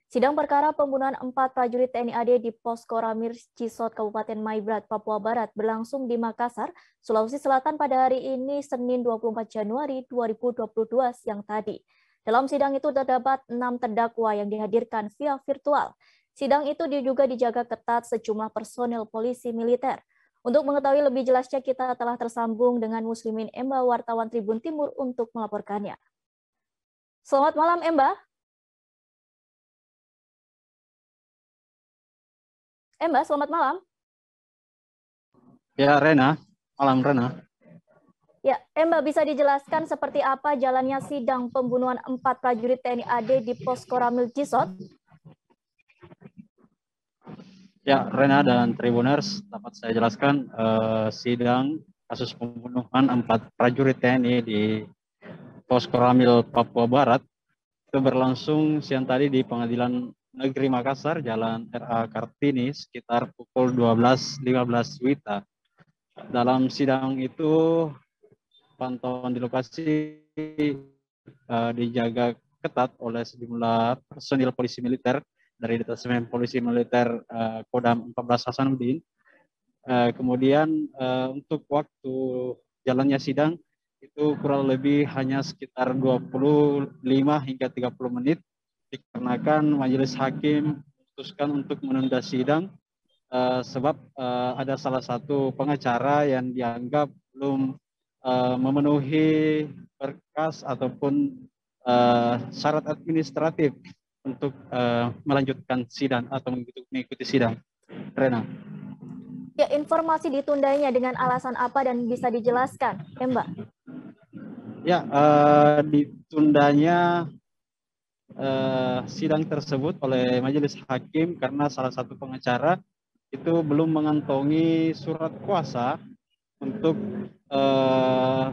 Sidang perkara pembunuhan 4 prajurit TNI AD di Pos Koramil Cisot, Kabupaten Maibrat, Papua Barat berlangsung di Makassar, Sulawesi Selatan pada hari ini, Senin 24 Januari 2022 siang tadi. Dalam sidang itu terdapat 6 terdakwa yang dihadirkan via virtual. Sidang itu juga dijaga ketat sejumlah personel polisi militer. Untuk mengetahui lebih jelasnya, kita telah tersambung dengan Muslimin Emba, wartawan Tribun Timur, untuk melaporkannya. Selamat malam, Emba. Emba, selamat malam. Ya, Rena. Malam, Rena. Ya, Emba, bisa dijelaskan seperti apa jalannya sidang pembunuhan 4 prajurit TNI AD di Pos Koramil Cisot? Ya, Rena dan Tribuners, dapat saya jelaskan sidang kasus pembunuhan 4 prajurit TNI di Pos Koramil, Papua Barat itu berlangsung siang tadi di Pengadilan Negeri Makassar, Jalan RA Kartini, sekitar pukul 12.15 WITA. Dalam sidang itu, pantauan di lokasi dijaga ketat oleh sejumlah personil polisi militer dari Detasemen Polisi Militer Kodam 14 Hasanuddin. Kemudian untuk waktu jalannya sidang itu kurang lebih hanya sekitar 25 hingga 30 menit dikarenakan majelis hakim memutuskan untuk menunda sidang sebab ada salah satu pengacara yang dianggap belum memenuhi berkas ataupun syarat administratif untuk melanjutkan sidang atau mengikuti sidang. Rena. Ya, informasi ditundanya dengan alasan apa dan bisa dijelaskan, Mbak? Ya, ditundanya sidang tersebut oleh majelis hakim karena salah satu pengacara itu belum mengantongi surat kuasa untuk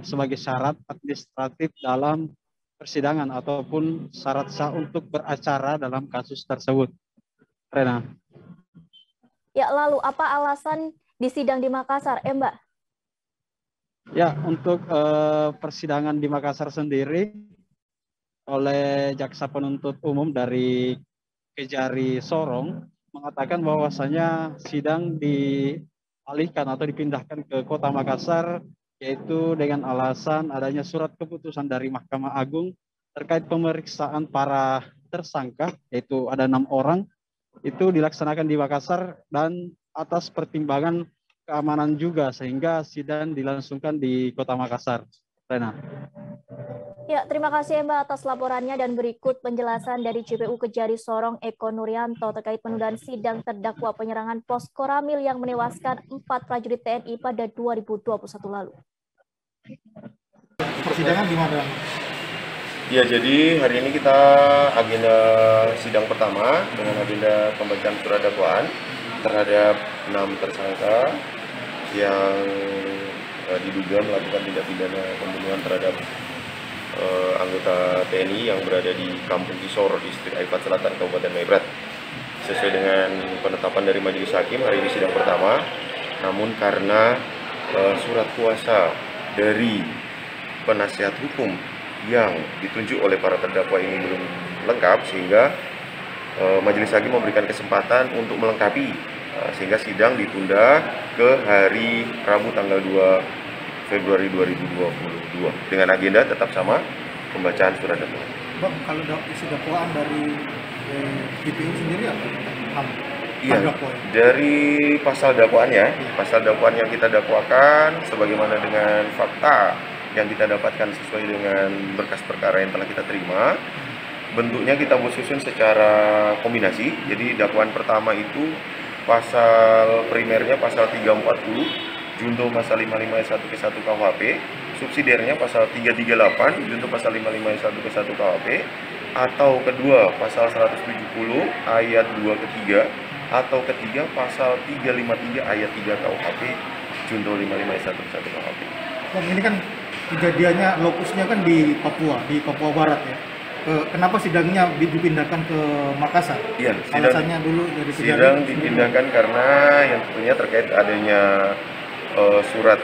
sebagai syarat administratif dalam persidangan ataupun syarat sah untuk beracara dalam kasus tersebut. Rena. Ya, lalu apa alasan di sidang di Makassar, Mbak? Ya, untuk persidangan di Makassar sendiri oleh jaksa penuntut umum dari Kejari Sorong mengatakan bahwasanya sidang dialihkan atau dipindahkan ke Kota Makassar yaitu dengan alasan adanya surat keputusan dari Mahkamah Agung terkait pemeriksaan para tersangka, yaitu ada 6 orang, itu dilaksanakan di Makassar dan atas pertimbangan keamanan juga, sehingga sidang dilangsungkan di Kota Makassar. Rena. Ya, terima kasih Mbak atas laporannya dan berikut penjelasan dari JPU Kejari Sorong Eko Nuryanto terkait penundaan sidang terdakwa penyerangan Pos Koramil yang menewaskan 4 prajurit TNI pada 2021 lalu. Persidangan gimana? Ya, jadi hari ini kita agenda sidang pertama dengan agenda pembacaan surat dakwaan terhadap 6 tersangka yang diduga melakukan tindak pidana pembunuhan terhadap anggota TNI yang berada di Kampung Kisor, Distrik Aifat Selatan, Kabupaten Maibrat. Sesuai dengan penetapan dari majelis hakim, hari ini sidang pertama, namun karena surat kuasa dari penasihat hukum yang ditunjuk oleh para terdakwa ini belum lengkap, sehingga majelis hakim memberikan kesempatan untuk melengkapi, sehingga sidang ditunda ke hari Rabu tanggal 2 Februari 2022 dengan agenda tetap sama, pembacaan surat dakwaan. Bang, kalau isi dakwaan dari JPU sendiri apa? Iya, dari pasal dakwaannya, pasal dakwaan yang kita dakwakan sebagaimana dengan fakta yang kita dapatkan sesuai dengan berkas perkara yang telah kita terima. Bentuknya kita buat susun secara kombinasi. Jadi dakwaan pertama itu pasal primernya pasal 340 junto pasal 55 ayat 1 ke 1 KUHP, subsidiarnya pasal 338 junto pasal 55 ayat 1 ke 1 KUHP, atau kedua pasal 170 ayat 2 ke 3, atau ketiga pasal 353 ayat 3 KUHP junto 55 ayat 1 ke 1 KUHP. Bang, ini kan kejadiannya lokusnya kan di Papua Barat ya. Kenapa sidangnya dipindahkan ke Makassar? Iya, alasannya dulu dari sidang dipindahkan karena yang tentunya terkait adanya surat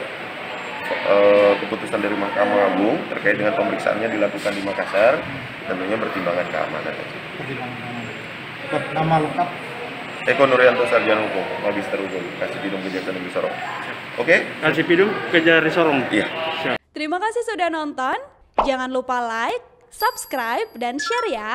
keputusan dari Mahkamah Agung terkait dengan pemeriksaannya dilakukan di Makassar, tentunya pertimbangan keamanan. Nama lengkap? Eko Nuryanto, Sarjana Hukum, Magister Hukum, Kasipidum Kejaksaan Negeri Sorong. Oke? Kasipidum Kejaksaan Sorong. Iya. Terima kasih sudah nonton. Jangan lupa like, subscribe, dan share ya.